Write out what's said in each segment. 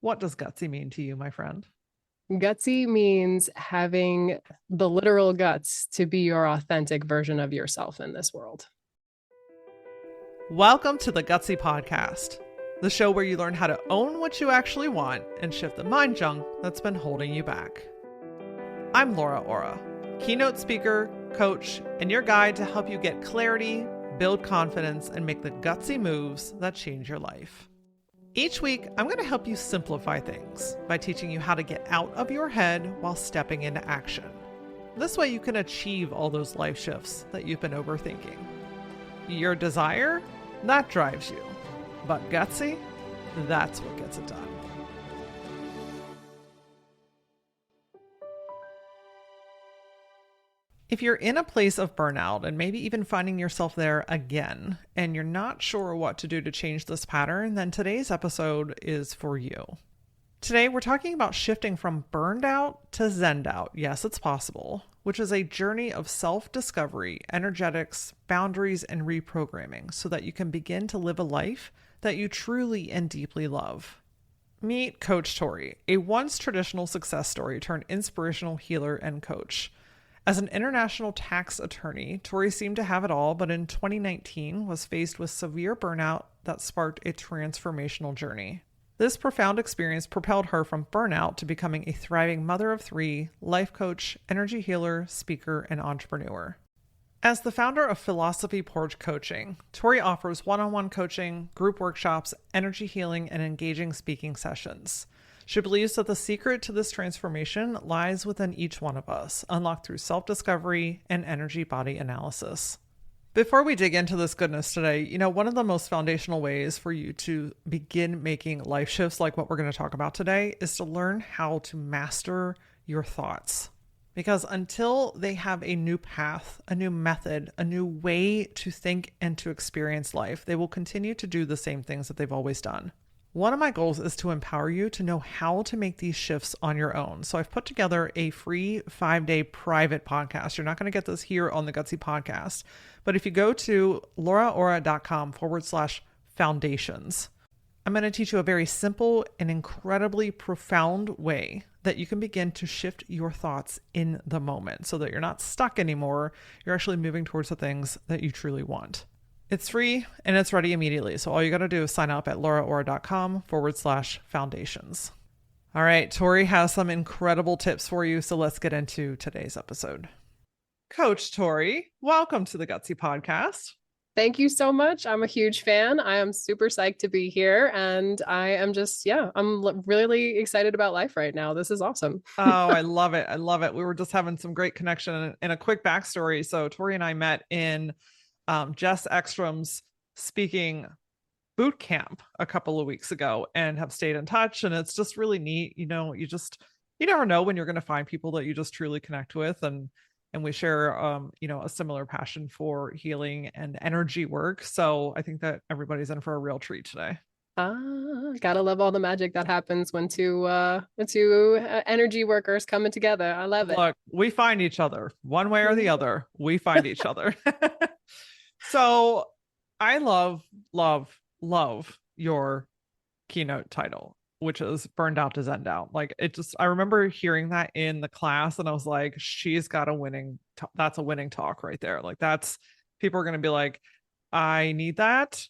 What does gutsy mean to you, my friend? Gutsy means having the literal guts to be your authentic version of yourself in this world. Welcome to the Gutsy Podcast, the show where you learn how to own what you actually want and shift the mind junk that's been holding you back. I'm Laura Ora, keynote speaker, coach, and your guide to help you get clarity, build confidence, and make the gutsy moves that change your life. Each week, I'm going to help you simplify things by teaching you how to get out of your head while stepping into action. This way you can achieve all those life shifts that you've been overthinking. Your desire, that drives you. But gutsy, that's what gets it done. If you're in a place of burnout and maybe even finding yourself there again, and you're not sure what to do to change this pattern, then today's episode is for you. Today, we're talking about shifting from burned out to Zen-ed out. Yes, it's possible, which is a journey of self-discovery, energetics, boundaries, and reprogramming so that you can begin to live a life that you truly and deeply love. Meet Coach Tori, a once traditional success story turned inspirational healer and coach. As an international tax attorney, Tori seemed to have it all, but in 2019 was faced with severe burnout that sparked a transformational journey. This profound experience propelled her from burnout to becoming a thriving mother of three, life coach, energy healer, speaker, and entrepreneur. As the founder of Philosophy Porch Coaching, Tori offers one-on-one coaching, group workshops, energy healing, and engaging speaking sessions. She believes that the secret to this transformation lies within each one of us, unlocked through self-discovery and energy body analysis. Before we dig into this goodness today, one of the most foundational ways for you to begin making life shifts like what we're going to talk about today is to learn how to master your thoughts. Because until they have a new path, a new method, a new way to think and to experience life, they will continue to do the same things that they've always done. One of my goals is to empower you to know how to make these shifts on your own. So I've put together a free 5-day private podcast. You're not going to get this here on the Gutsy Podcast. But if you go to lauraora.com/foundations, I'm going to teach you a very simple and incredibly profound way that you can begin to shift your thoughts in the moment so that you're not stuck anymore. You're actually moving towards the things that you truly want. It's free and it's ready immediately. So all you got to do is sign up at lauraora.com/foundations. All right, Tori has some incredible tips for you. So let's get into today's episode. Coach Tori, welcome to the Gutsy Podcast. Thank you so much. I'm a huge fan. I am super psyched to be here. And I am I'm really excited about life right now. This is awesome. Oh, I love it. I love it. We were just having some great connection and a quick backstory. So Tori and I met in Jess Ekstrom's speaking boot camp a couple of weeks ago and have stayed in touch. And it's just really neat. You never know when you're going to find people that you just truly connect with. And we share, a similar passion for healing and energy work. So I think that everybody's in for a real treat today. Gotta love all the magic that happens when two energy workers coming together. I love it. Look, we find each other one way or the other. We find each other. So I love your keynote title, which is Burned Out to Zen-ed Out. I remember hearing that in the class and I was like, she's got that's a winning talk right there. People are going to be like, I need that.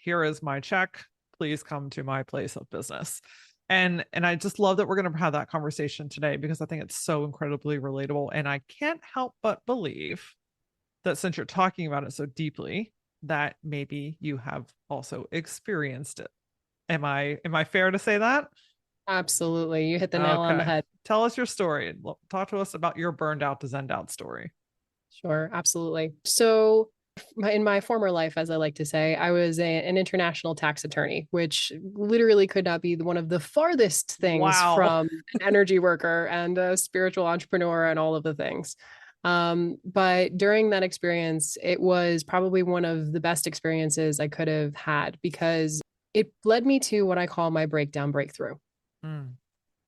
Here is my check. Please come to my place of business. And I just love that we're going to have that conversation today because I think it's so incredibly relatable. And I can't help but believe that since you're talking about it so deeply, that maybe you have also experienced it. Am I fair to say that? Absolutely. You hit the nail on the head. Tell us your story. Talk to us about your burned out to Zen-ed out story. Sure. Absolutely. So in my former life, as I like to say, I was an international tax attorney, which literally could not be one of the farthest things from an energy worker and a spiritual entrepreneur and all of the things. But during that experience, it was probably one of the best experiences I could have had because it led me to what I call my breakthrough.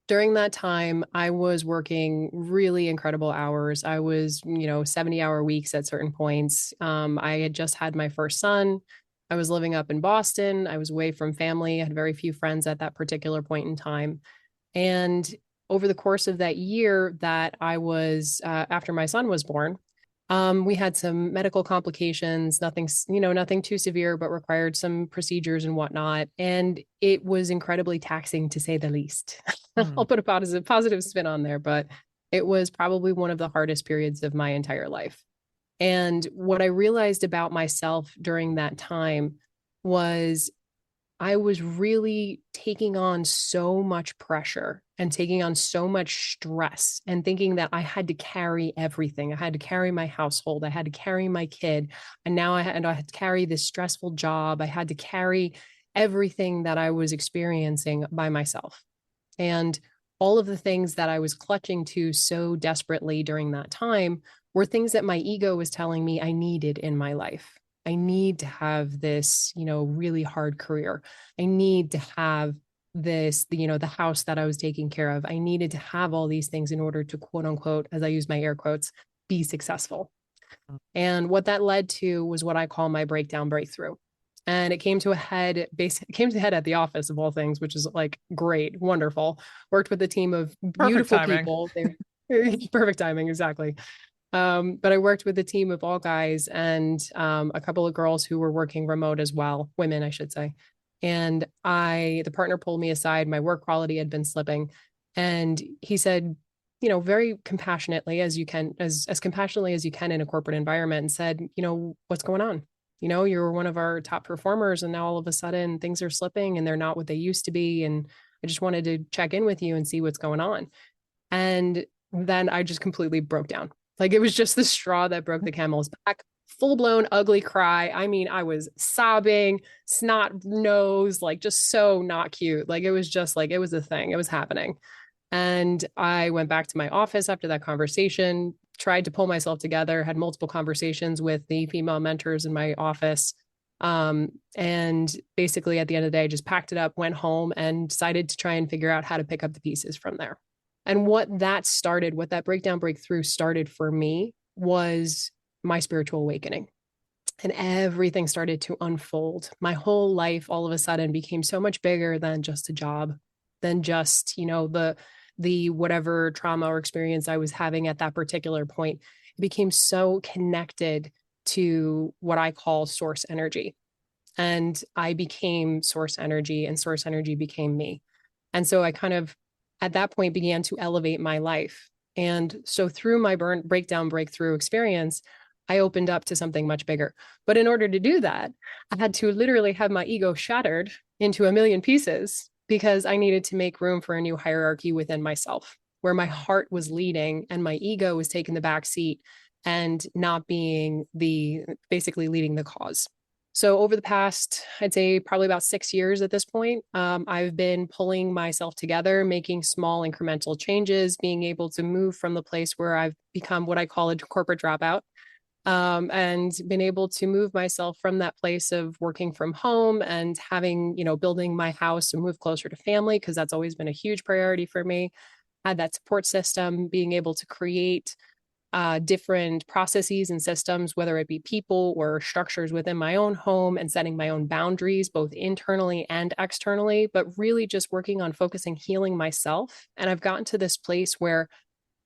During that time, I was working really incredible hours. I was, 70-hour weeks at certain points. I had just had my first son. I was living up in Boston. I was away from family. I had very few friends at that particular point in time. And over the course of that year that I was, after my son was born, we had some medical complications, nothing, nothing too severe, but required some procedures and whatnot. And it was incredibly taxing to say the least. I'll put a positive spin on there, but it was probably one of the hardest periods of my entire life. And what I realized about myself during that time was I was really taking on so much pressure and taking on so much stress and thinking that I had to carry everything. I had to carry my household. I had to carry my kid. And now I had to carry this stressful job. I had to carry everything that I was experiencing by myself. And all of the things that I was clutching to so desperately during that time were things that my ego was telling me I needed in my life. I need to have this, really hard career. I need to have this, the house that I was taking care of. I needed to have all these things in order to, quote unquote, as I use my air quotes, be successful. And what that led to was what I call my breakdown breakthrough. And it came to a head, at the office of all things, which is like great, wonderful. Worked with a team of beautiful people. Perfect timing, exactly. But I worked with a team of all guys and a couple of girls who were working remote as well, women, I should say. And the partner pulled me aside. My work quality had been slipping. And he said, very compassionately as you can, as compassionately as you can in a corporate environment, and said, what's going on? You're one of our top performers, and now all of a sudden things are slipping and they're not what they used to be. And I just wanted to check in with you and see what's going on. And then I just completely broke down. Like it was just the straw that broke the camel's back. Full blown ugly cry. I mean, I was sobbing, snot nose, like just so not cute. Like it was just like, it was a thing, it was happening. And I went back to my office after that conversation, tried to pull myself together, had multiple conversations with the female mentors in my office. And basically at the end of the day, just packed it up, went home, and decided to try and figure out how to pick up the pieces from there. And what that breakdown breakthrough started for me was my spiritual awakening. And everything started to unfold. My whole life all of a sudden became so much bigger than just a job, than just, the whatever trauma or experience I was having at that particular point. It became so connected to what I call source energy. And I became source energy, and source energy became me. And so I kind of, at that point, began to elevate my life. And so through my breakdown breakthrough experience, I opened up to something much bigger. But in order to do that, I had to literally have my ego shattered into a million pieces because I needed to make room for a new hierarchy within myself, where my heart was leading and my ego was taking the back seat and not being basically leading the cause. So over the past, I'd say probably about 6 years at this point, I've been pulling myself together, making small incremental changes, being able to move from the place where I've become what I call a corporate dropout, and been able to move myself from that place of working from home and having, building my house and move closer to family, because that's always been a huge priority for me. Had that support system, being able to create different processes and systems, whether it be people or structures within my own home, and setting my own boundaries, both internally and externally, but really just working on focusing, healing myself. And I've gotten to this place where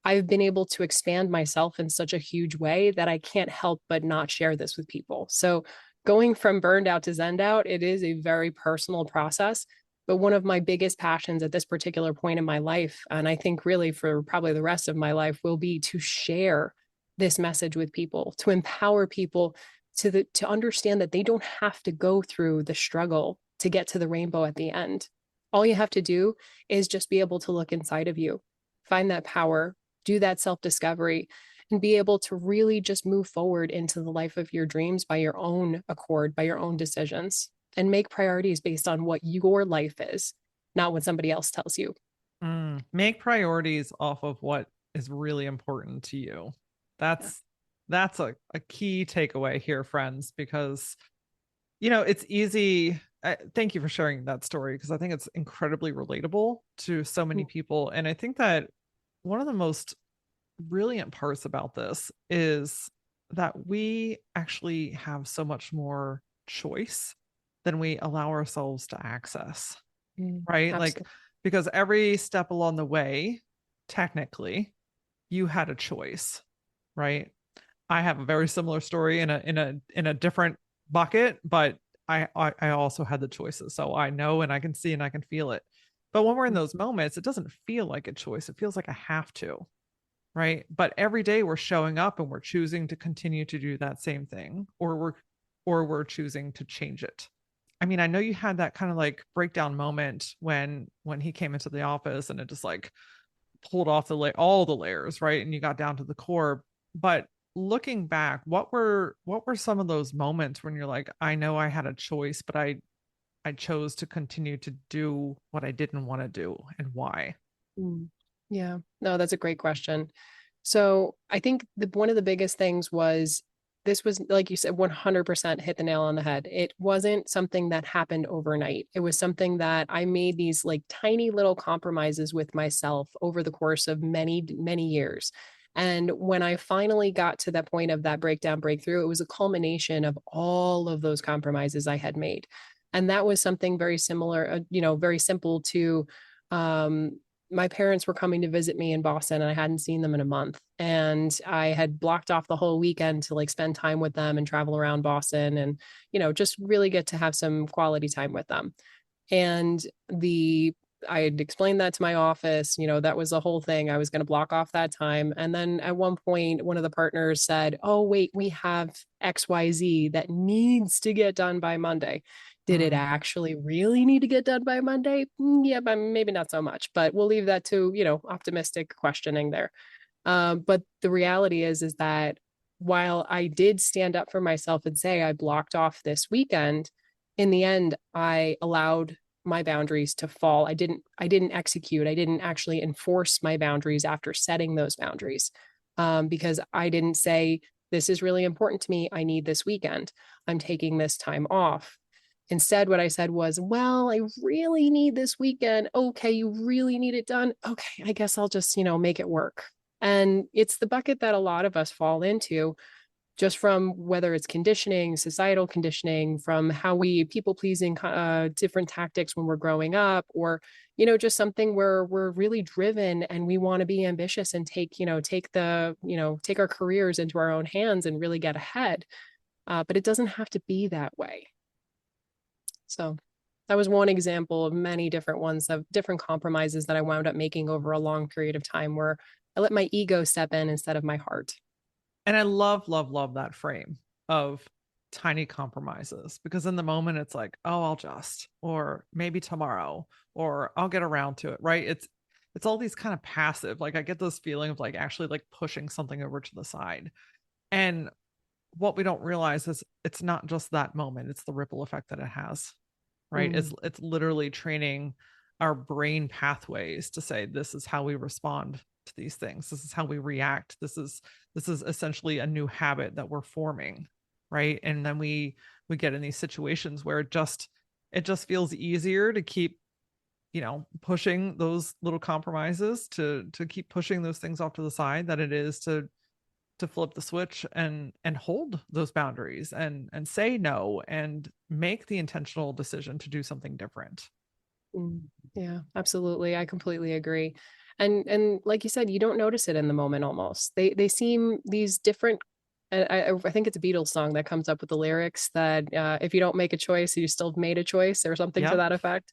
I've been able to expand myself in such a huge way that I can't help but not share this with people. So going from burned out to Zen-ed out, it is a very personal process. But one of my biggest passions at this particular point in my life, and I think really for probably the rest of my life, will be to share this message with people, to empower people to understand that they don't have to go through the struggle to get to the rainbow at the end. All you have to do is just be able to look inside of you, find that power, do that self-discovery, and be able to really just move forward into the life of your dreams by your own accord, by your own decisions, and make priorities based on what your life is, not what somebody else tells you. Make priorities off of what is really important to you. That's a key takeaway here, friends, because it's easy. Thank you for sharing that story, because I think it's incredibly relatable to so many people. And I think that one of the most brilliant parts about this is that we actually have so much more choice than we allow ourselves to access, right? Like, Absolutely. because every step along the way, technically, you had a choice, right? I have a very similar story in a different bucket, but I also had the choices. So I know and I can see and I can feel it. But when we're in those moments, it doesn't feel like a choice. It feels like I have to, right? But every day we're showing up and we're choosing to continue to do that same thing, or we're choosing to change it. I mean, I know you had that kind of like breakdown moment when he came into the office and it just like pulled off all the layers, right? And you got down to the core. But looking back, what were some of those moments when you're like, I know I had a choice, but I chose to continue to do what I didn't want to do, and why? Mm. Yeah, no, that's a great question. So I think one of the biggest things was this was, like you said, 100% hit the nail on the head. It wasn't something that happened overnight. It was something that I made these like tiny little compromises with myself over the course of many, many years. And when I finally got to that point of that breakdown breakthrough, it was a culmination of all of those compromises I had made. And that was something very similar, very simple to um, my parents were coming to visit me in Boston and I hadn't seen them in a month. And I had blocked off the whole weekend to like spend time with them and travel around Boston and, just really get to have some quality time with them. And I had explained that to my office, that was the whole thing. I was going to block off that time. And then at one point, one of the partners said, "Oh, wait, we have XYZ that needs to get done by Monday." Did it Mm. actually really need to get done by Monday? Yeah, but maybe not so much, but we'll leave that to, optimistic questioning there. But the reality is that while I did stand up for myself and say I blocked off this weekend, in the end, I allowed my boundaries to fall. I didn't execute. I didn't actually enforce my boundaries after setting those boundaries. Because I didn't say, this is really important to me. I need this weekend. I'm taking this time off. Instead, what I said was, well, I really need this weekend. Okay, you really need it done. Okay, I guess I'll just, make it work. And it's the bucket that a lot of us fall into, just from whether it's conditioning, societal conditioning, from how we people pleasing different tactics when we're growing up, or, just something where we're really driven and we want to be ambitious and take our careers into our own hands and really get ahead. But it doesn't have to be that way. So that was one example of many different ones of different compromises that I wound up making over a long period of time where I let my ego step in instead of my heart. And I love, love, love that frame of tiny compromises, because in the moment it's like, oh, I'll just, or maybe tomorrow, or I'll get around to it, right? It's all these kind of passive, like I get this feeling of like actually like pushing something over to the side. And what we don't realize is it's not just that moment, it's the ripple effect that it has, right? Mm, It's literally training our brain pathways to say this is how we respond to these things. This is how we react. This is essentially a new habit that we're forming, right? And then we get in these situations where it just feels easier to keep pushing those little compromises, to keep pushing those things off to the side, that it is to flip the switch and hold those boundaries and say no and make the intentional decision to do something different. mm. Yeah, absolutely. I completely agree. And like you said, you don't notice it in the moment almost. They seem these different. I think it's a Beatles song that comes up with the lyrics that if you don't make a choice, you still made a choice, or something to Yep. that effect.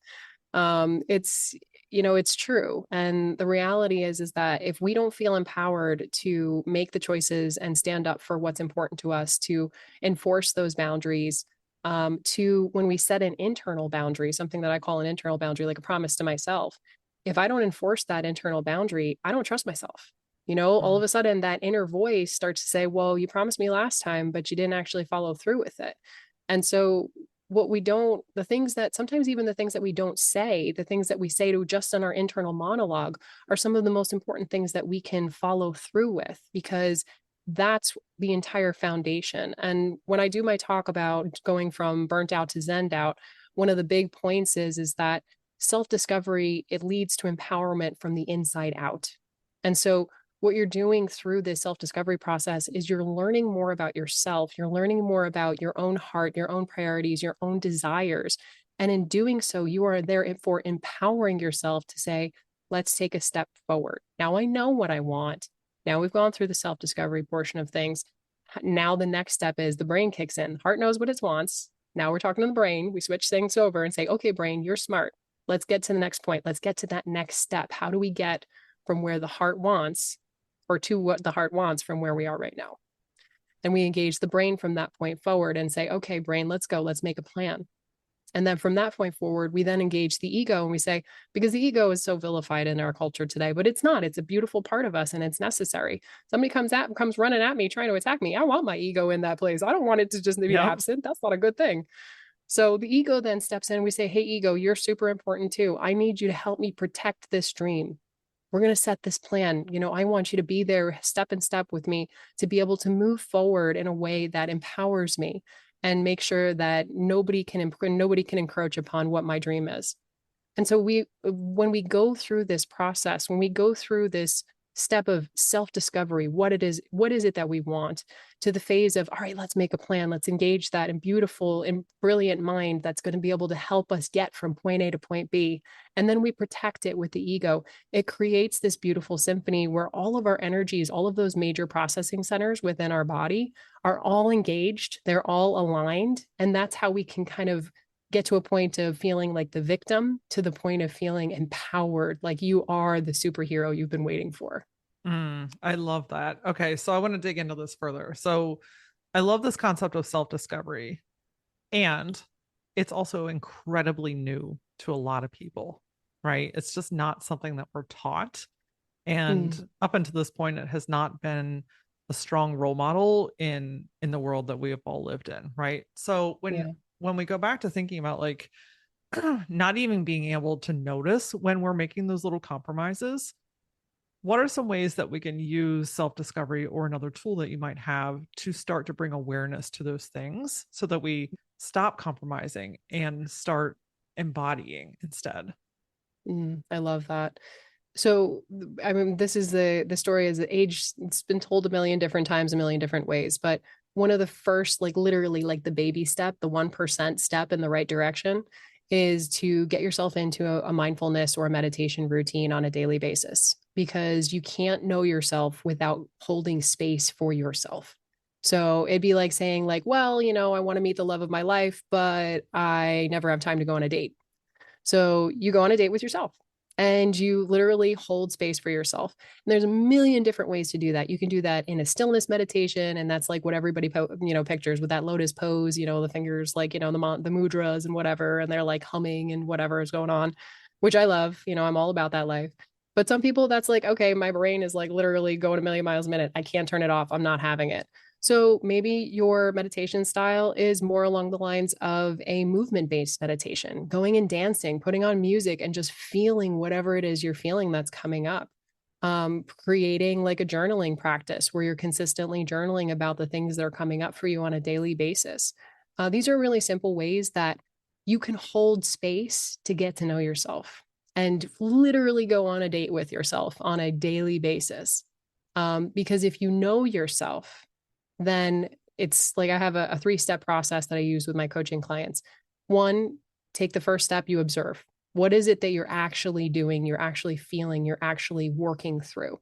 It's true. And the reality is that if we don't feel empowered to make the choices and stand up for what's important to us, to enforce those boundaries, to when we set an internal boundary, something that I call an internal boundary, like a promise to myself, if I don't enforce that internal boundary, I don't trust myself. All Mm. of a sudden that inner voice starts to say, well, you promised me last time, but you didn't actually follow through with it. And so the things that sometimes, even the things that we don't say, the things that we say to just in our internal monologue, are some of the most important things that we can follow through with, because that's the entire foundation. And when I do my talk about going from burnt out to zen out, one of the big points is that self-discovery, it leads to empowerment from the inside out. And so what you're doing through this self-discovery process is you're learning more about yourself. You're learning more about your own heart, your own priorities, your own desires. And in doing so, you are there for empowering yourself to say, let's take a step forward. Now I know what I want. Now we've gone through the self-discovery portion of things. Now the next step is the brain kicks in. Heart knows what it wants. Now we're talking to the brain. We switch things over and say, okay, brain, you're smart. Let's get to the next point. Let's get to that next step. How do we get from where the heart wants or to what the heart wants from where we are right now? And we engage the brain from that point forward and say, okay, brain, let's go. Let's make a plan. And then from that point forward, we then engage the ego and we say, because the ego is so vilified in our culture today, but it's not. It's a beautiful part of us and it's necessary. Somebody comes running at me, trying to attack me. I want my ego in that place. I don't want it to just be Yep. absent. That's not a good thing. So the ego then steps in and we say, hey, ego, you're super important too. I need you to help me protect this dream. We're going to set this plan. I want you to be there step in step with me to be able to move forward in a way that empowers me and make sure that nobody can encroach upon what my dream is. And so when we go through this process, when we go through this step of self-discovery, what is it that we want, to the phase of, all right, let's make a plan. Let's engage that and beautiful and brilliant mind that's going to be able to help us get from point A to point B. And then we protect it with the ego. It creates this beautiful symphony where all of our energies, all of those major processing centers within our body are all engaged. They're all aligned. And that's how we can kind of get to a point of feeling like the victim to the point of feeling empowered, like you are the superhero you've been waiting for. I love that. Okay, so I want to dig into this further. So I love this concept of self-discovery, and it's also incredibly new to a lot of people, right? It's just not something that we're taught. And up until this point, it has not been a strong role model in the world that we have all lived in, right? So when we go back to thinking about like not even being able to notice when we're making those little compromises, what are some ways that we can use self-discovery or another tool that you might have to start to bring awareness to those things so that we stop compromising and start embodying instead? I love that. So, I mean, this is the story is the age, it's been told a million different times, a million different ways, but one of the first, like literally like the baby step, the 1% step in the right direction is to get yourself into a mindfulness or a meditation routine on a daily basis, because you can't know yourself without holding space for yourself. So it'd be like saying like, well, I want to meet the love of my life, but I never have time to go on a date. So you go on a date with yourself and you literally hold space for yourself. And there's a million different ways to do that. You can do that in a stillness meditation, and that's like what everybody pictures with that lotus pose, the fingers like, the mudras and whatever, and they're like humming and whatever is going on, which I love. I'm all about that life. But some people that's like, okay, my brain is like literally going a million miles a minute. I can't turn it off. I'm not having it. So maybe your meditation style is more along the lines of a movement-based meditation, going and dancing, putting on music and just feeling whatever it is you're feeling that's coming up. Creating like a journaling practice where you're consistently journaling about the things that are coming up for you on a daily basis. These are really simple ways that you can hold space to get to know yourself and literally go on a date with yourself on a daily basis. Because if you know yourself, then it's like I have a 3-step process that I use with my coaching clients. 1, take the first step, you observe. What is it that you're actually doing? You're actually feeling, you're actually working through.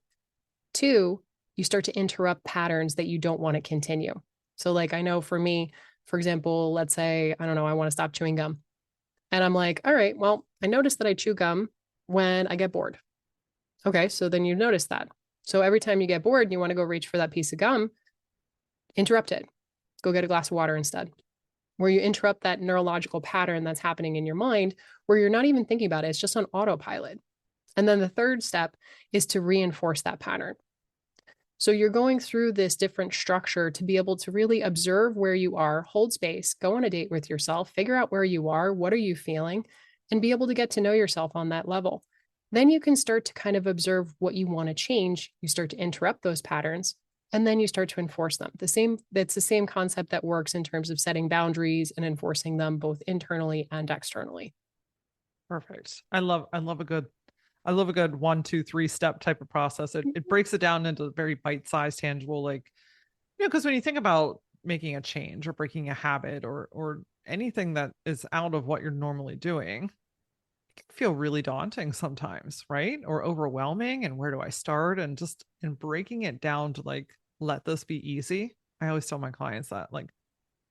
2, you start to interrupt patterns that you don't want to continue. So like I know for me, for example, let's say, I don't know, I want to stop chewing gum. And I'm like, all right, well, I noticed that I chew gum when I get bored. Okay, so then you notice that. So every time you get bored and you want to go reach for that piece of gum, interrupt it. Go get a glass of water instead, where you interrupt that neurological pattern that's happening in your mind where you're not even thinking about it. It's just on autopilot. And then the 3rd step is to reinforce that pattern. So you're going through this different structure to be able to really observe where you are, hold space, go on a date with yourself, figure out where you are, what are you feeling, and be able to get to know yourself on that level. Then you can start to kind of observe what you want to change. You start to interrupt those patterns, and then you start to enforce them. That's the same concept that works in terms of setting boundaries and enforcing them both internally and externally. Perfect. I love I love a good 1, 2, 3 step type of process. It breaks it down into very bite-sized, tangible, like, because when you think about making a change or breaking a habit or anything that is out of what you're normally doing, it can feel really daunting sometimes, right? Or overwhelming. And where do I start? And just in breaking it down to like, let this be easy. I always tell my clients that, like,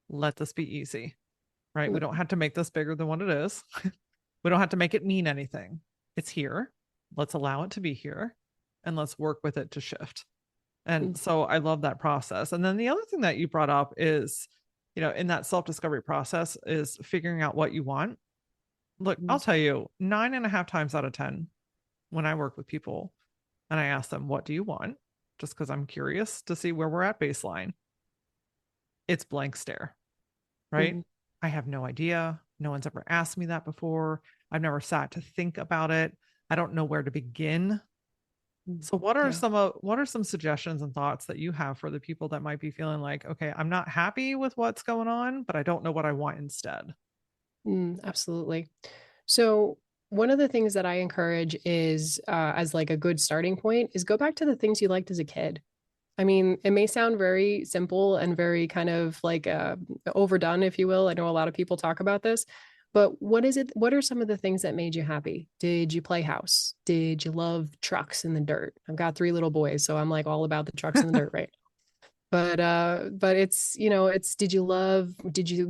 let this be easy, right? We don't have to make this bigger than what it is. We don't have to make it mean anything. It's here. Let's allow it to be here and let's work with it to shift. And so I love that process. And then the other thing that you brought up is, in that self-discovery process is figuring out what you want. Look, I'll tell you, 9.5 times out of 10, when I work with people and I ask them, what do you want? Just because I'm curious to see where we're at baseline, it's blank stare, right? I have no idea. No one's ever asked me that before. I've never sat to think about it. I don't know where to begin. So what are some suggestions and thoughts that you have for the people that might be feeling like, okay, I'm not happy with what's going on, but I don't know what I want instead? Absolutely. So one of the things that I encourage is, as like a good starting point, is go back to the things you liked as a kid. I mean, it may sound very simple and very kind of like overdone, if you will. I know a lot of people talk about this, but what is it? What are some of the things that made you happy? Did you play house? Did you love trucks in the dirt? I've got 3 little boys, so I'm like all about the trucks in the dirt, right? But it's, did you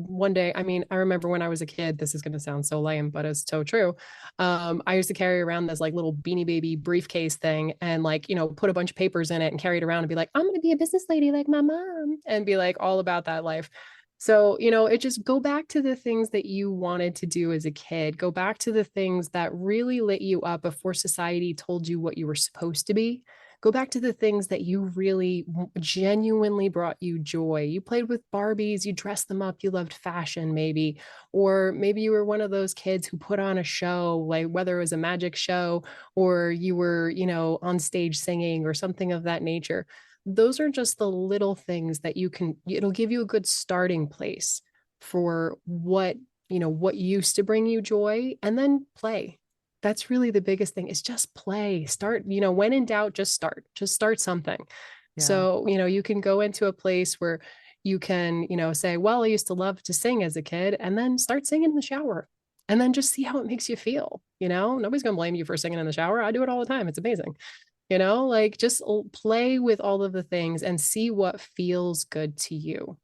one day, I mean, I remember when I was a kid, this is going to sound so lame, but it's so true. I used to carry around this like little Beanie Baby briefcase thing and like, put a bunch of papers in it and carry it around and be like, I'm going to be a business lady like my mom, and be like all about that life. So, it just go back to the things that you wanted to do as a kid. Go back to the things that really lit you up before society told you what you were supposed to be. Go back to the things that you really genuinely brought you joy. You played with Barbies, you dressed them up, you loved fashion, maybe. Or maybe you were one of those kids who put on a show, like whether it was a magic show or you were, on stage singing or something of that nature. Those are just the little things that it'll give you a good starting place for what used to bring you joy, and then play. That's really the biggest thing, is just play. Start, when in doubt, just start something. Yeah. So, you can go into a place where you can, say, well, I used to love to sing as a kid, and then start singing in the shower and then just see how it makes you feel. Nobody's going to blame you for singing in the shower. I do it all the time. It's amazing. Like just play with all of the things and see what feels good to you.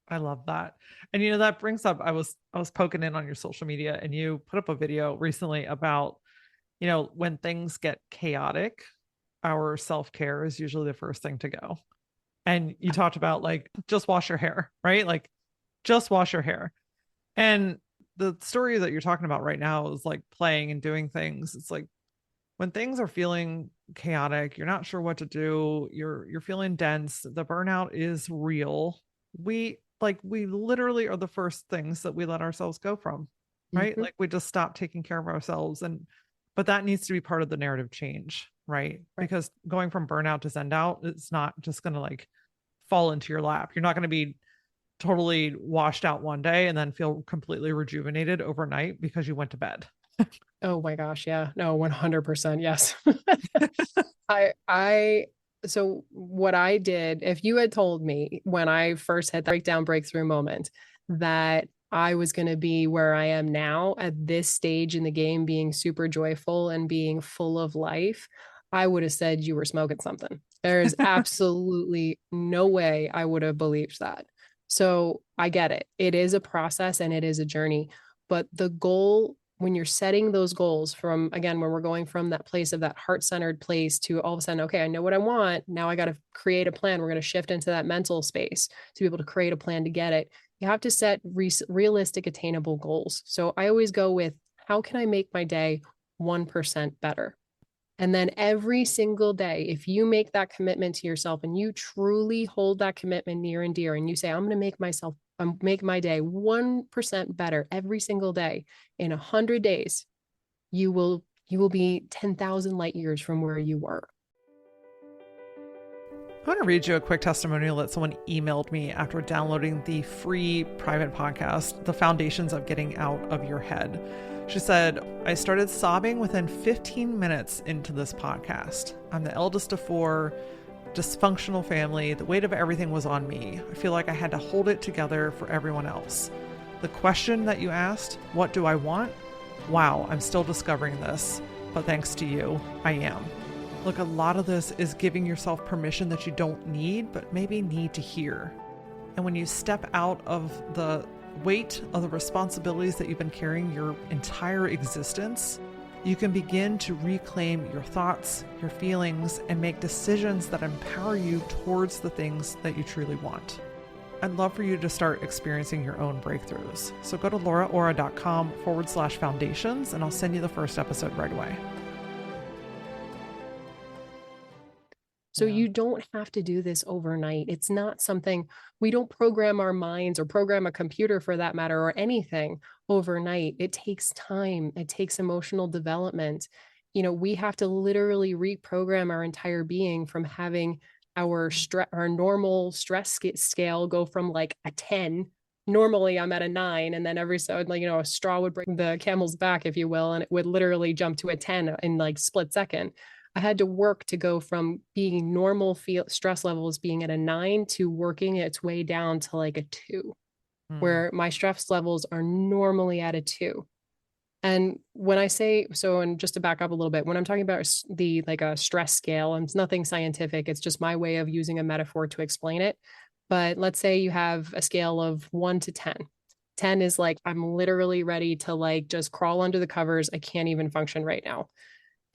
I love that. And that brings up, I was poking in on your social media and you put up a video recently about, when things get chaotic, our self-care is usually the first thing to go. And you talked about like, just wash your hair, right? Like just wash your hair. And the story that you're talking about right now is like playing and doing things. It's like when things are feeling chaotic, you're not sure what to do, you're feeling dense, the burnout is real. We literally are the first things that we let ourselves go from, right? Like we just stop taking care of ourselves. But that needs to be part of the narrative change, right? Because going from burnout to zen out, it's not just going to like fall into your lap. You're not going to be totally washed out one day and then feel completely rejuvenated overnight because you went to bed. Oh my gosh. Yeah. No, 100%. Yes. So what I did, if you had told me when I first had the breakthrough moment that I was going to be where I am now at this stage in the game, being super joyful and being full of life, I would have said you were smoking something. There is absolutely no way I would have believed that. So I get it. It is a process and it is a journey, but the goal, when you're setting those goals from, again, when we're going from that place of that heart-centered place to all of a sudden, okay, I know what I want. Now I got to create a plan. We're going to shift into that mental space to be able to create a plan to get it. You have to set realistic, attainable goals. So I always go with, how can I make my day 1% better? And then every single day, if you make that commitment to yourself and you truly hold that commitment near and dear, and you say, I'm going to make my day 1% better every single day, in 100 days, you will be 10,000 light years from where you were. I want to read you a quick testimonial that someone emailed me after downloading the free private podcast, The Foundations of Getting Out of Your Head. She said, I started sobbing within 15 minutes into this podcast. I'm the eldest of 4, dysfunctional family. The weight of everything was on me. I feel like I had to hold it together for everyone else. The question that you asked, what do I want? Wow, I'm still discovering this, but thanks to you, I am. Look, a lot of this is giving yourself permission that you don't need, but maybe need to hear. And when you step out of the weight of the responsibilities that you've been carrying your entire existence, you can begin to reclaim your thoughts, your feelings, and make decisions that empower you towards the things that you truly want. I'd love for you to start experiencing your own breakthroughs. So go to lauraora.com/foundations, and I'll send you the first episode right away. So you don't have to do this overnight. It's not something, we don't program our minds or program a computer for that matter or anything overnight. It takes time. It takes emotional development. We have to literally reprogram our entire being from having our normal stress scale go from like a 10. Normally I'm at a 9, and then every so a straw would break the camel's back, if you will, and it would literally jump to a 10 in like split second. I had to work to go from being normal stress levels being at a 9 to working its way down to like a 2, where my stress levels are normally at a 2. And when I say so, and just to back up a little bit, when I'm talking about a stress scale, and it's nothing scientific, it's just my way of using a metaphor to explain it. But let's say you have a scale of 1 to 10. 10 is like, I'm literally ready to like just crawl under the covers. I can't even function right now.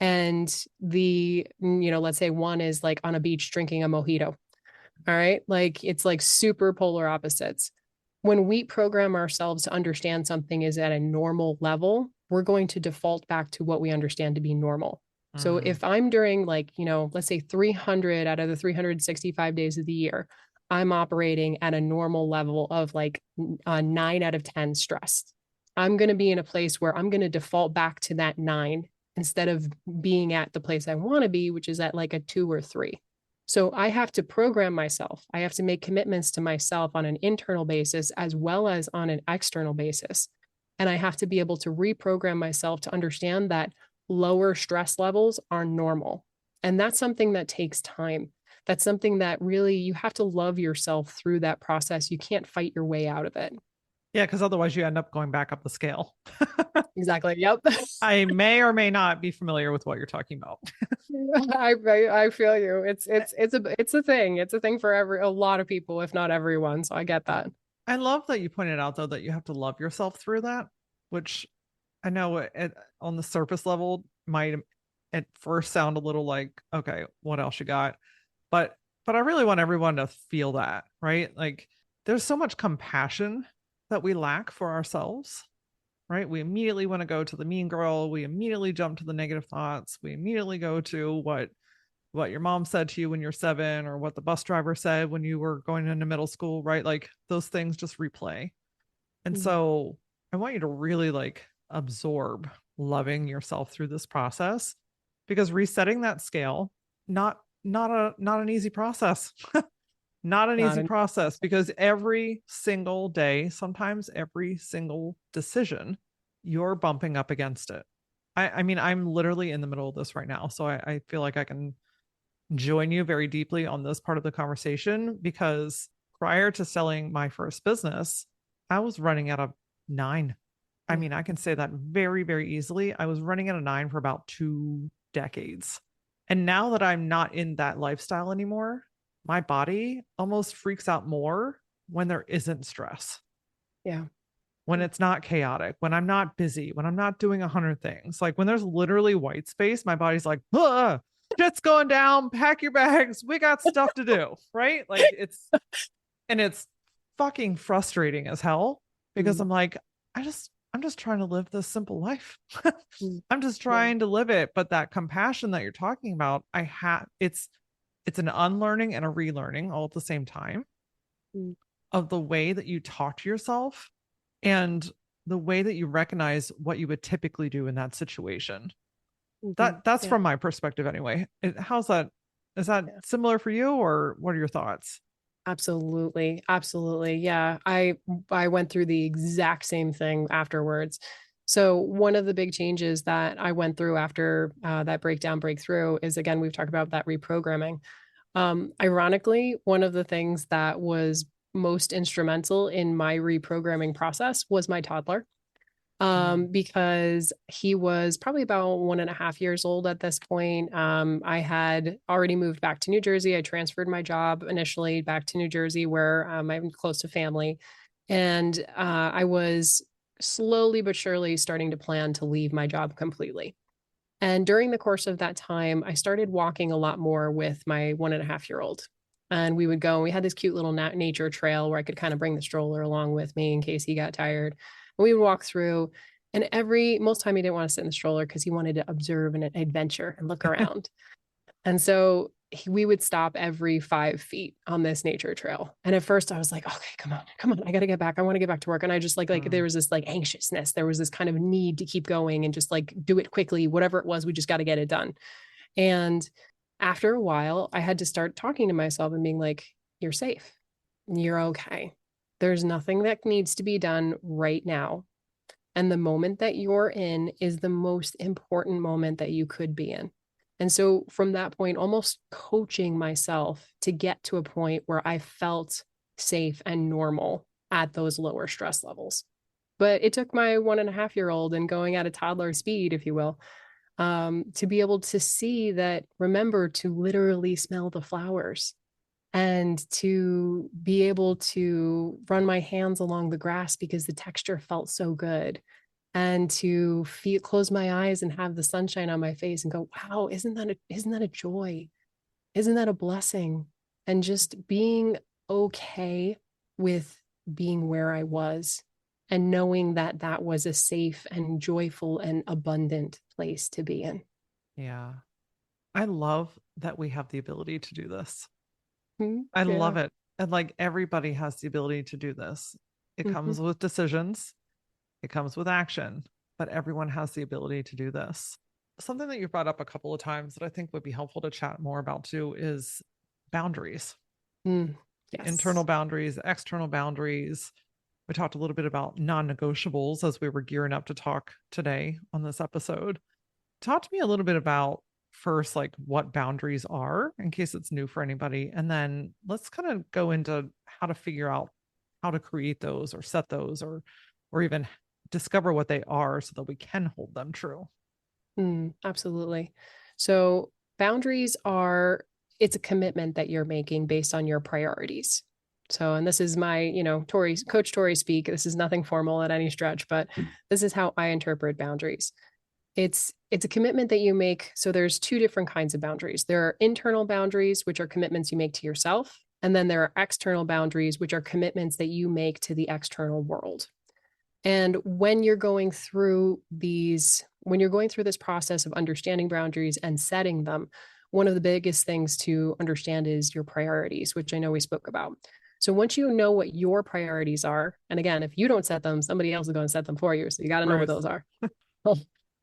And let's say 1 is like on a beach drinking a mojito. All right. Like it's like super polar opposites. When we program ourselves to understand something is at a normal level, we're going to default back to what we understand to be normal. So if I'm during let's say 300 out of the 365 days of the year, I'm operating at a normal level of like a 9 out of 10 stress. I'm going to be in a place where I'm going to default back to that 9 instead of being at the place I want to be, which is at like a 2 or 3. So I have to program myself. I have to make commitments to myself on an internal basis as well as on an external basis. And I have to be able to reprogram myself to understand that lower stress levels are normal. And that's something that takes time. That's something that really you have to love yourself through that process. You can't fight your way out of it. Yeah, because otherwise you end up going back up the scale. Exactly. Yep. I may or may not be familiar with what you're talking about. I feel you. It's a thing. It's a thing for a lot of people, if not everyone. So I get that. I love that you pointed out though that you have to love yourself through that, which I know on the surface level might at first sound a little like, okay, what else you got? But I really want everyone to feel that, right? Like there's so much compassion that we lack for ourselves, right? We immediately want to go to the mean girl. We immediately jump to the negative thoughts. We immediately go to what your mom said to you when you're 7, or what the bus driver said when you were going into middle school, right? Like those things just replay. And so I want you to really like absorb loving yourself through this process, because resetting that scale, not an easy process. Not an easy process, because every single day, sometimes every single decision, you're bumping up against it. I mean, I'm literally in the middle of this right now. So I feel like I can join you very deeply on this part of the conversation, because prior to selling my first business, I was running at a 9. I mean, I can say that very, very easily. I was running at a 9 for about 2 decades. And now that I'm not in that lifestyle anymore, my body almost freaks out more when there isn't stress. Yeah. When it's not chaotic, when I'm not busy, when I'm not doing 100 things. Like when there's literally white space, my body's like, shit's going down, pack your bags. We got stuff to do. Right. Like it's fucking frustrating as hell, because I'm like, I'm just trying to live this simple life. I'm just trying to live it. But that compassion that you're talking about, it's an unlearning and a relearning all at the same time of the way that you talk to yourself and the way that you recognize what you would typically do in that situation. That's from my perspective anyway. How's that Is that similar for you, or what are your thoughts? Absolutely. Absolutely. Yeah. I went through the exact same thing afterwards. So one of the big changes that I went through after that breakthrough is, again, we've talked about that reprogramming. Ironically, one of the things that was most instrumental in my reprogramming process was my toddler, because he was probably about 1.5 years old at this point. I had already moved back to New Jersey. I transferred my job initially back to New Jersey, where I'm close to family. And I was slowly but surely starting to plan to leave my job completely. And during the course of that time, I started walking a lot more with my 1.5-year-old. And we would go, we had this cute little nature trail where I could kind of bring the stroller along with me in case he got tired. And we would walk through, and most time he didn't want to sit in the stroller because he wanted to observe an adventure and look around. And so we would stop every 5 feet on this nature trail. And at first I was like, okay, come on. I got to get back. I want to get back to work. And I just there was this anxiousness. There was this kind of need to keep going and just do it quickly. Whatever it was, we just got to get it done. And after a while, I had to start talking to myself and being like, you're safe. You're okay. There's nothing that needs to be done right now. And the moment that you're in is the most important moment that you could be in. And so from that point, almost coaching myself to get to a point where I felt safe and normal at those lower stress levels. But it took my 1.5-year-old and going at a toddler speed, if you will, to be able to see that, remember to literally smell the flowers and to be able to run my hands along the grass because the texture felt so good, and to close my eyes and have the sunshine on my face and go, wow, isn't that a joy? Isn't that a blessing? And just being okay with being where I was and knowing that that was a safe and joyful and abundant place to be in. Yeah. I love that we have the ability to do this. I Yeah. love it. And everybody has the ability to do this. It comes with decisions, it comes with action, but everyone has the ability to do this. Something that you've brought up a couple of times that I think would be helpful to chat more about too is boundaries. Yes. Internal boundaries, external boundaries. We talked a little bit about non-negotiables as we were gearing up to talk today on this episode. Talk to me a little bit about first, what boundaries are in case it's new for anybody. And then let's kind of go into how to figure out how to create those or set those or even discover what they are so that we can hold them true. Absolutely. So boundaries it's a commitment that you're making based on your priorities. So, and this is my, Coach Tori speak. This is nothing formal at any stretch, but this is how I interpret boundaries. It's a commitment that you make. So there's two different kinds of boundaries. There are internal boundaries, which are commitments you make to yourself. And then there are external boundaries, which are commitments that you make to the external world. And when you're going through this process of understanding boundaries and setting them, one of the biggest things to understand is your priorities, which I know we spoke about. So once you know what your priorities are, and again, if you don't set them, somebody else is going to set them for you. So you got to know what those are.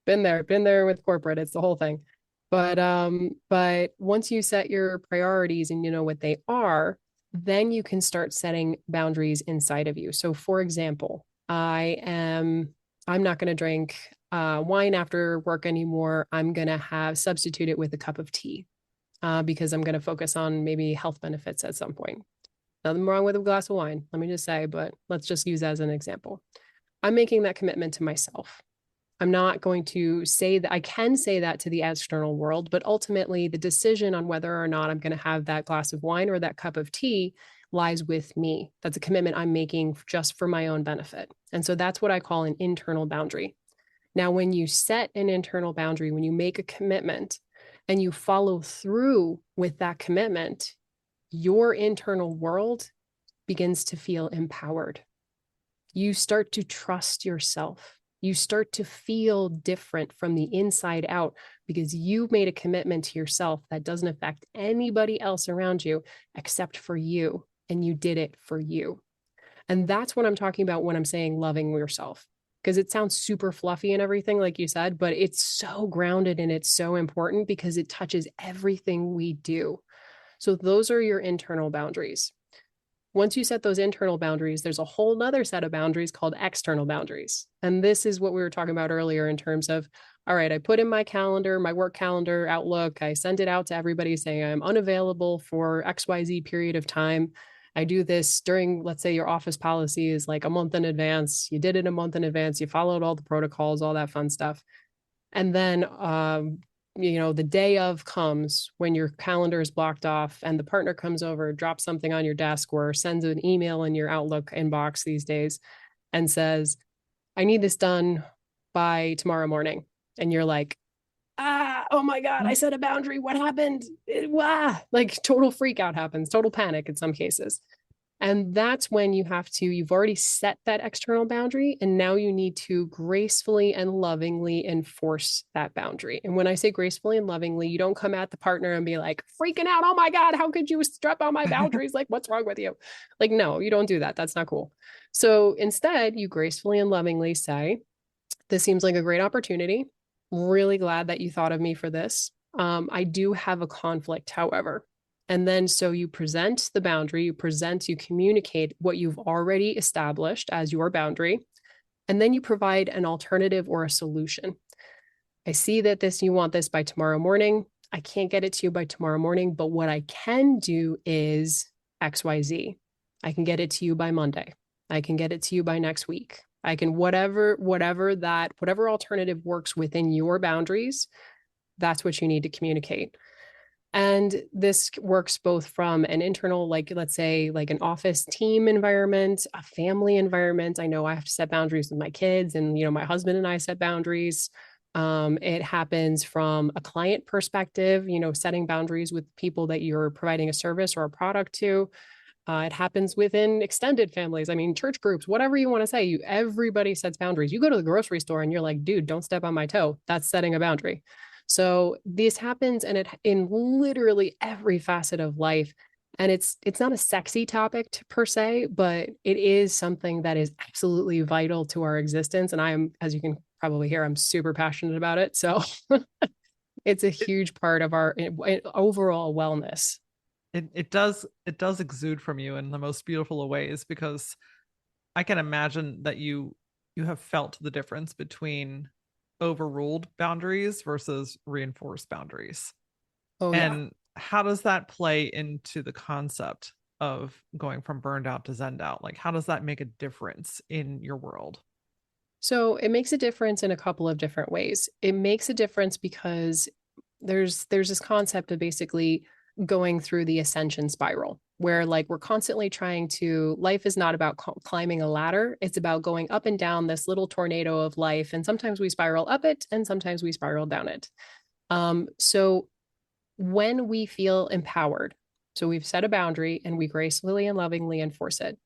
Been there with corporate. It's the whole thing. But once you set your priorities and you know what they are, then you can start setting boundaries inside of you. So for example, I'm not going to drink wine after work anymore. I'm going to substitute it with a cup of tea because I'm going to focus on maybe health benefits at some point. Nothing wrong with a glass of wine, let me just say, but let's just use that as an example. I'm making that commitment to myself. I'm not going to say that. I can say that to the external world, but ultimately the decision on whether or not I'm going to have that glass of wine or that cup of tea lies with me. That's a commitment I'm making just for my own benefit. And so that's what I call an internal boundary. Now, when you set an internal boundary, when you make a commitment and you follow through with that commitment, your internal world begins to feel empowered. You start to trust yourself. You start to feel different from the inside out because you made a commitment to yourself that doesn't affect anybody else around you except for you. And you did it for you. And that's what I'm talking about when I'm saying loving yourself, because it sounds super fluffy and everything, like you said, but it's so grounded and it's so important because it touches everything we do. So those are your internal boundaries. Once you set those internal boundaries, there's a whole nother set of boundaries called external boundaries. And this is what we were talking about earlier in terms of, all right, I put in my calendar, my work calendar, Outlook, I send it out to everybody saying I'm unavailable for XYZ period of time. I do this during, let's say your office policy is like a month in advance. You did it a month in advance. You followed all the protocols, all that fun stuff. And then, the day of comes when your calendar is blocked off and the partner comes over, drops something on your desk or sends an email in your Outlook inbox these days and says, I need this done by tomorrow morning. And you're like, oh my God, I set a boundary. What happened? Like total freak out happens, total panic in some cases. And that's when you've already set that external boundary. And now you need to gracefully and lovingly enforce that boundary. And when I say gracefully and lovingly, you don't come at the partner and be like freaking out. Oh my God, how could you step on my boundaries? Like, what's wrong with you? Like, no, you don't do that. That's not cool. So instead, you gracefully and lovingly say, this seems like a great opportunity. Really glad that you thought of me for this. I do have a conflict, however. And then so you present the boundary, you communicate what you've already established as your boundary, and then you provide an alternative or a solution. I see that you want this by tomorrow morning. I can't get it to you by tomorrow morning, but what I can do is XYZ. I can get it to you by Monday. I can get it to you by next week. I can whatever alternative works within your boundaries, that's what you need to communicate. And this works both from an internal, like, let's say, like an office team environment, a family environment. I know I have to set boundaries with my kids, and, my husband and I set boundaries. It happens from a client perspective, setting boundaries with people that you're providing a service or a product to. It happens within extended families. I mean, church groups, whatever you want to say, everybody sets boundaries. You go to the grocery store and you're like, dude, don't step on my toe. That's setting a boundary. So this happens in literally every facet of life. And it's not a sexy topic per se, but it is something that is absolutely vital to our existence. And as you can probably hear, I'm super passionate about it. So it's a huge part of our overall wellness. It does exude from you in the most beautiful of ways, because I can imagine that you have felt the difference between overruled boundaries versus reinforced boundaries. Oh, and yeah. How does that play into the concept of going from burned out to zened out? Like, how does that make a difference in your world? So it makes a difference in a couple of different ways. It makes a difference because there's this concept of basically going through the ascension spiral, where like we're constantly life is not about climbing a ladder. It's about going up and down this little tornado of life. And sometimes we spiral up it and sometimes we spiral down it. So when we feel empowered, so we've set a boundary and we gracefully and lovingly enforce it,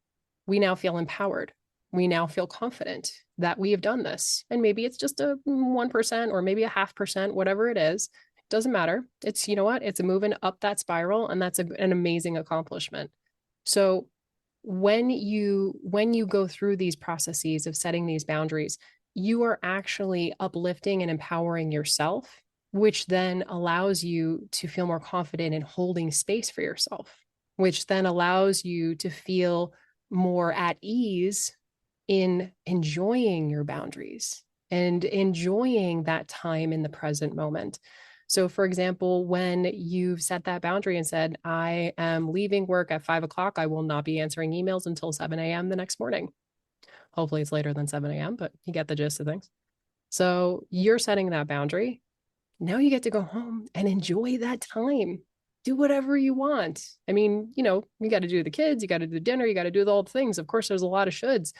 we now feel empowered. We now feel confident that we have done this. And maybe it's just a 1% or maybe a 0.5%, whatever it is. Doesn't matter. It's, it's a moving up that spiral, and that's an amazing accomplishment. So when you go through these processes of setting these boundaries, you are actually uplifting and empowering yourself, which then allows you to feel more confident in holding space for yourself, which then allows you to feel more at ease in enjoying your boundaries and enjoying that time in the present moment. So, for example, when you've set that boundary and said, I am leaving work at 5 o'clock, I will not be answering emails until 7 a.m. the next morning. Hopefully it's later than 7 a.m., but you get the gist of things. So you're setting that boundary. Now you get to go home and enjoy that time. Do whatever you want. I mean, you got to do the kids, you got to do dinner, you got to do all the things. Of course, there's a lot of shoulds,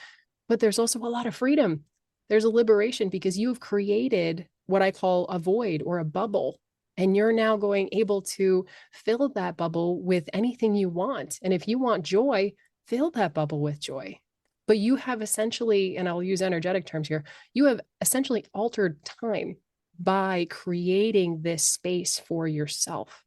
but there's also a lot of freedom. There's a liberation because you've created what I call a void or a bubble. And you're now able to fill that bubble with anything you want. And if you want joy, fill that bubble with joy. But you have essentially, and I'll use energetic terms here, you have essentially altered time by creating this space for yourself.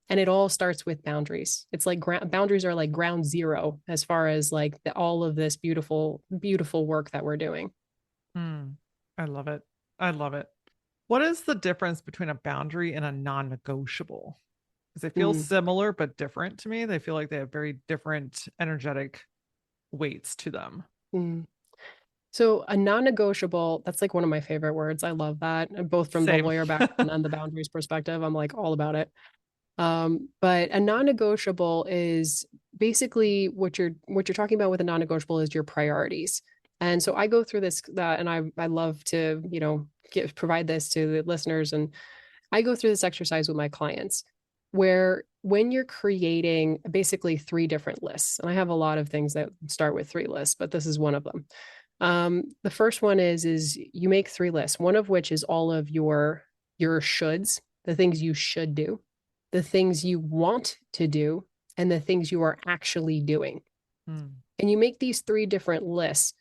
And it all starts with boundaries. It's like boundaries are like ground zero as far as like all of this beautiful, beautiful work that we're doing. I love it. I love it. What is the difference between a boundary and a non-negotiable? because they feel similar but different to me. They feel like they have very different energetic weights to them. So a non-negotiable, that's like one of my favorite words. I love that. Both from the Same. lawyer background and the boundaries perspective. I'm like all about it. But a non-negotiable is basically what you're talking about with a non-negotiable is your priorities. And so I go through this that, and I love to, provide this to the listeners. And I go through this exercise with my clients where when you're creating basically three different lists, and I have a lot of things that start with three lists, but this is one of them. The first one is you make three lists, one of which is all of your shoulds, the things you should do, the things you want to do, and the things you are actually doing. And you make these three different lists.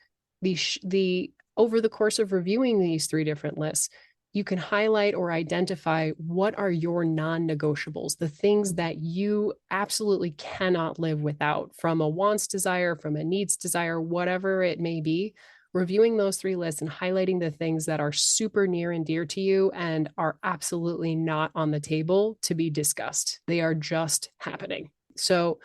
The over the course of reviewing these three different lists, you can highlight or identify what are your non-negotiables, the things that you absolutely cannot live without, from a wants desire, from a needs desire, whatever it may be. Reviewing those three lists and highlighting the things that are super near and dear to you and are absolutely not on the table to be discussed. They are just happening. So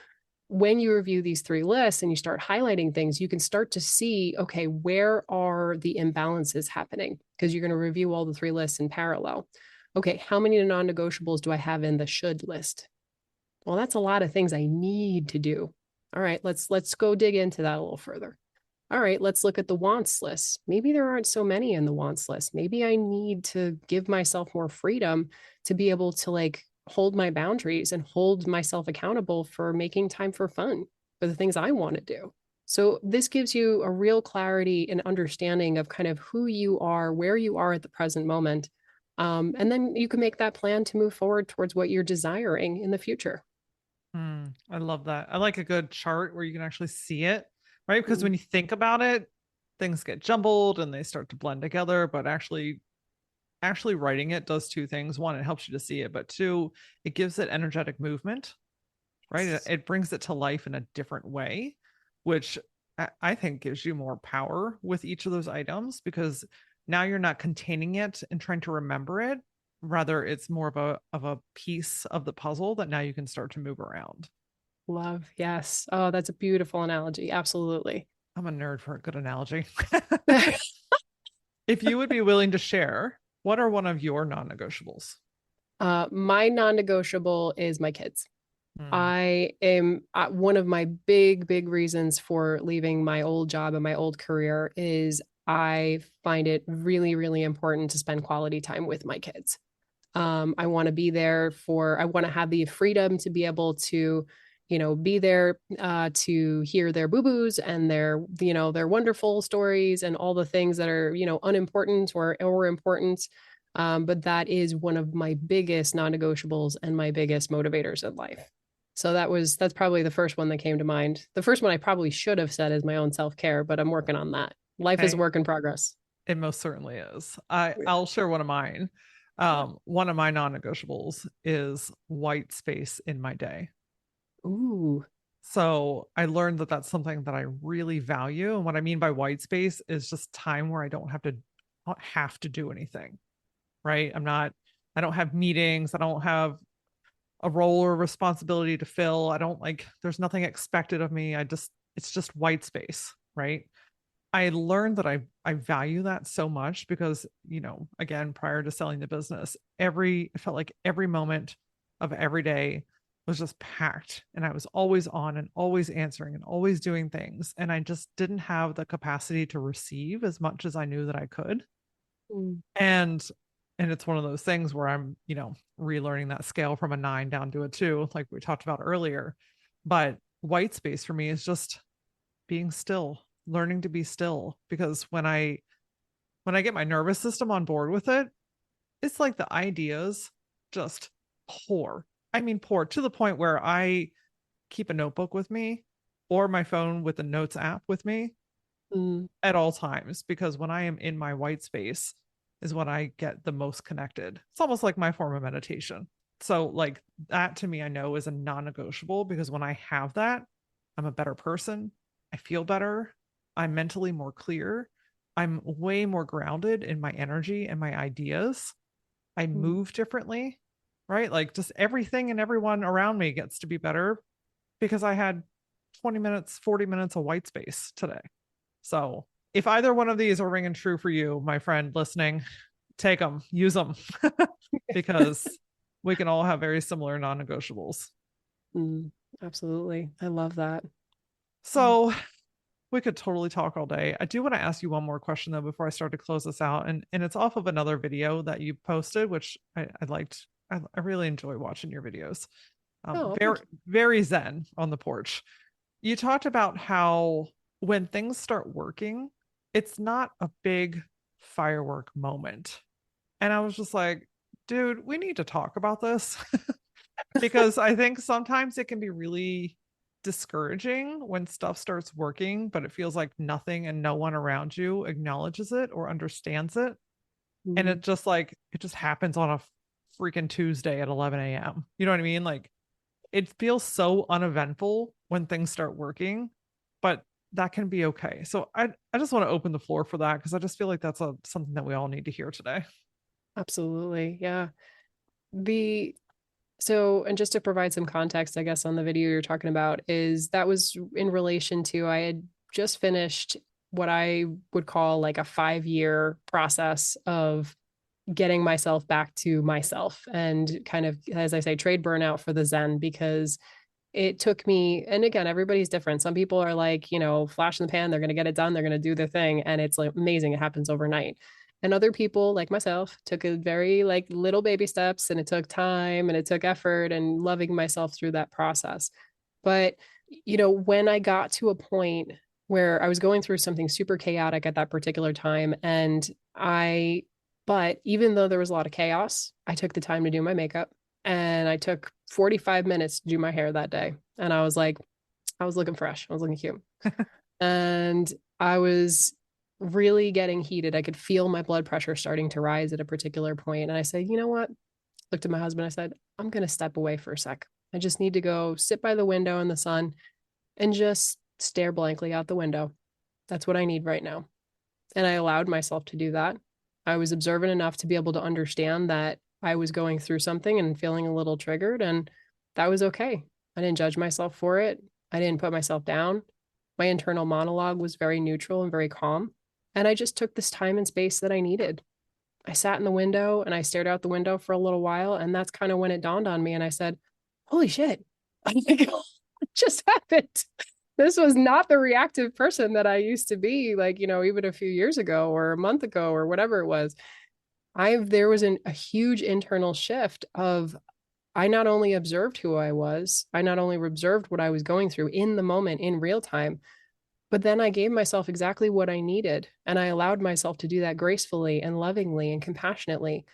when you review these three lists and you start highlighting things, you can start to see, okay, where are the imbalances happening? Because you're going to review all the three lists in parallel. Okay, how many non-negotiables do I have in the should list? Well, that's a lot of things I need to do. All right, let's go dig into that a little further. All right, let's look at the wants list. Maybe there aren't so many in the wants list. Maybe I need to give myself more freedom to be able to like hold my boundaries and hold myself accountable for making time for fun, for the things I want to do. So this gives you a real clarity and understanding of kind of who you are, where you are at the present moment. And then you can make that plan to move forward towards what you're desiring in the future. I love that. I like a good chart where you can actually see it, right? Because when you think about it, things get jumbled and they start to blend together, but actually writing it does two things. One, it helps you to see it, but two, it gives it energetic movement, right? It brings it to life in a different way, which I think gives you more power with each of those items, because now you're not containing it and trying to remember it. Rather, it's more of a piece of the puzzle that now you can start to move around. Love. Yes. Oh, that's a beautiful analogy. Absolutely. I'm a nerd for a good analogy. If you would be willing to share, what are one of your non-negotiables? My non-negotiable is my kids. I am one of my big reasons for leaving my old job and my old career is I find it really important to spend quality time with my kids. I want to be there I want to have the freedom to be able to, be there to hear their boo-boos and their wonderful stories and all the things that are, unimportant or important. But that is one of my biggest non-negotiables and my biggest motivators in life. So that's probably the first one that came to mind. The first one I probably should have said is my own self-care, but I'm working on that. Life is a work in progress. It most certainly is. I'll share one of mine. One of my non-negotiables is white space in my day. Ooh. So I learned that that's something that I really value. And what I mean by white space is just time where I don't have to do anything, right? I don't have meetings. I don't have a role or responsibility to fill. There's nothing expected of me. It's just white space, right? I learned that I value that so much because, again, prior to selling the business, it felt like every moment of every day was just packed, and I was always on and always answering and always doing things. And I just didn't have the capacity to receive as much as I knew that I could. And it's one of those things where I'm, relearning that scale from a 9 down to a 2, like we talked about earlier. But white space for me is just being still, learning to be still, because when I get my nervous system on board with it, it's like the ideas just pour. I mean, pour to the point where I keep a notebook with me or my phone with the notes app with me at all times, because when I am in my white space is when I get the most connected. It's almost like my form of meditation. So like that to me, I know is a non-negotiable, because when I have that, I'm a better person. I feel better. I'm mentally more clear. I'm way more grounded in my energy and my ideas. I move differently. right? Like just everything and everyone around me gets to be better because I had 20 minutes, 40 minutes of white space today. So if either one of these are ringing true for you, my friend listening, take them, use them, because we can all have very similar non-negotiables. Absolutely. I love that. So we could totally talk all day. I do want to ask you one more question though before I start to close this out, and it's off of another video that you posted, which I liked. I really enjoy watching your videos. Oh, Very very zen on the porch. You talked about how when things start working, it's not a big firework moment. And I was just like, dude, we need to talk about this because I think sometimes it can be really discouraging when stuff starts working, but it feels like nothing and no one around you acknowledges it or understands it. And mm, it just happens on a freaking Tuesday at 11 a.m. You know what I mean? Like it feels so uneventful when things start working, but that can be okay. So I just want to open the floor for that because I just feel like that's something that we all need to hear today. absolutely. Yeah. The So, and just to provide some context, I guess, on the video you're talking about, is that was in relation to I had just finished what I would call like a 5-year process of getting myself back to myself and kind of, as I say, trade burnout for the Zen, because it took me, and again, everybody's different. Some people are like, flash in the pan, they're going to get it done, they're going to do their thing. And it's like amazing. It happens overnight. And other people like myself took a very like little baby steps, and it took time and it took effort and loving myself through that process. But, when I got to a point where I was going through something super chaotic at that particular time, but even though there was a lot of chaos, I took the time to do my makeup, and I took 45 minutes to do my hair that day. And I was like, I was looking fresh. I was looking cute. And I was really getting heated. I could feel my blood pressure starting to rise at a particular point. And I said, you know what? Looked at my husband. I said, I'm going to step away for a sec. I just need to go sit by the window in the sun and just stare blankly out the window. That's what I need right now. And I allowed myself to do that. I was observant enough to be able to understand that I was going through something and feeling a little triggered, and that was okay. I didn't judge myself for it. I didn't put myself down. My internal monologue was very neutral and very calm. And I just took this time and space that I needed. I sat in the window and I stared out the window for a little while. And that's kind of when it dawned on me. And I said, holy shit, what just happened? This was not the reactive person that I used to be, like, even a few years ago or a month ago or whatever it was. There was a huge internal shift of I not only observed who I was, I not only observed what I was going through in the moment in real time, but then I gave myself exactly what I needed. And I allowed myself to do that gracefully and lovingly and compassionately.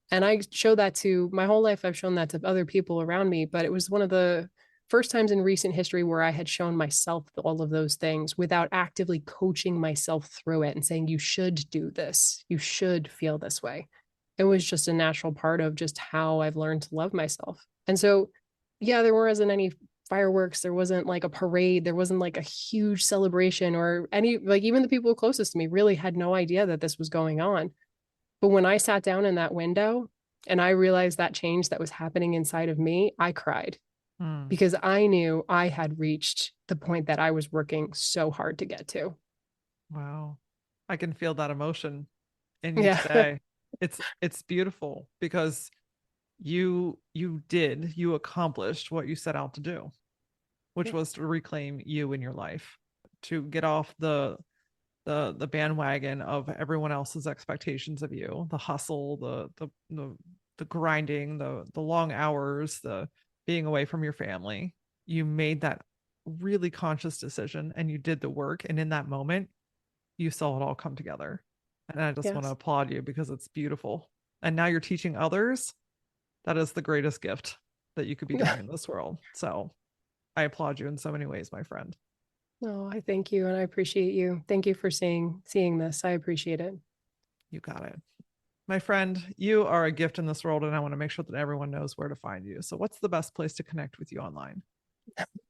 And I show that to my whole life. I've shown that to other people around me, but it was one of the first times in recent history where I had shown myself all of those things without actively coaching myself through it and saying, you should do this. You should feel this way. It was just a natural part of just how I've learned to love myself. And so, yeah, there wasn't any fireworks. There wasn't like a parade. There wasn't like a huge celebration or any, like even the people closest to me really had no idea that this was going on. But when I sat down in that window and I realized that change that was happening inside of me, I cried because I knew I had reached the point that I was working so hard to get to. Wow. I can feel that emotion in you Yeah. today. It's beautiful because you accomplished what you set out to do, which was to reclaim you in your life, to get off the bandwagon of everyone else's expectations of you, the hustle, the grinding, the long hours, the being away from your family. You made that really conscious decision and you did the work, and in that moment you saw it all come together. And I just want to Yes. applaud you because it's beautiful. And now you're teaching others. That is the greatest gift that you could be doing in this world. So I applaud you in so many ways, my friend. No, I thank you and I appreciate you. Thank you for seeing this. I appreciate it. You got it. My friend, you are a gift in this world, and I want to make sure that everyone knows where to find you. So, what's the best place to connect with you online?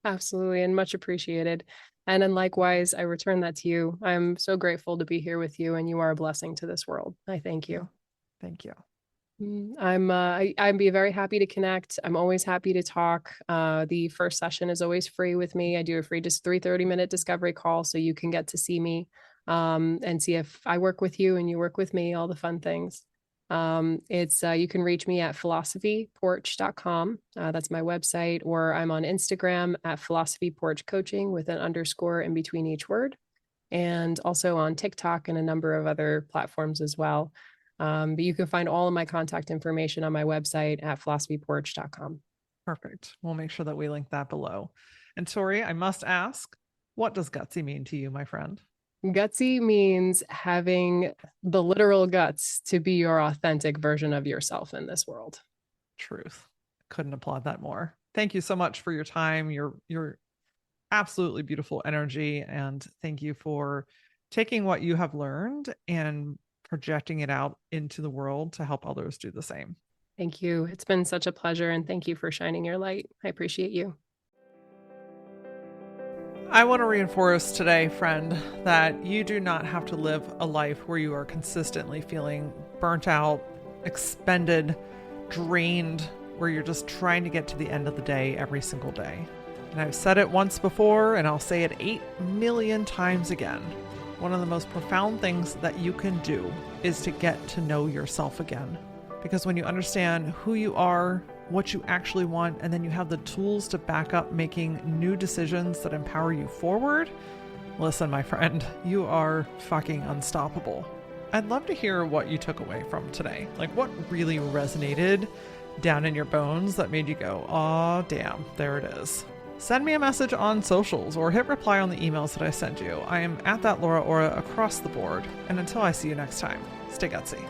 Absolutely, and much appreciated. And then likewise, I return that to you. I'm so grateful to be here with you, and you are a blessing to this world. I thank you. Thank you. I'd be very happy to connect. I'm always happy to talk. The first session is always free with me. I do a free just 3 30-minute discovery call so you can get to see me and see if I work with you and you work with me, all the fun things. You can reach me at philosophyporch.com. That's my website, or I'm on Instagram at Philosophy Porch Coaching with an underscore in between each word, and also on TikTok and a number of other platforms as well. But you can find all of my contact information on my website at philosophyporch.com. Perfect. We'll make sure that we link that below. And Tori, I must ask, what does gutsy mean to you, my friend? Gutsy means having the literal guts to be your authentic version of yourself in this world. Truth. Couldn't applaud that more. Thank you so much for your time, your absolutely beautiful energy, and thank you for taking what you have learned and projecting it out into the world to help others do the same. Thank you. It's been such a pleasure, and thank you for shining your light. I appreciate you. I want to reinforce today, friend, that you do not have to live a life where you are consistently feeling burnt out, expended, drained, where you're just trying to get to the end of the day every single day. And I've said it once before, and I'll say it 8 million times again. One of the most profound things that you can do is to get to know yourself again. Because when you understand who you are, what you actually want, and then you have the tools to back up making new decisions that empower you forward, listen, my friend, you are fucking unstoppable. I'd love to hear what you took away from today. Like, what really resonated down in your bones that made you go, oh, damn, there it is. Send me a message on socials or hit reply on the emails that I send you. I am at that Laura Aura across the board. And until I see you next time, stay gutsy.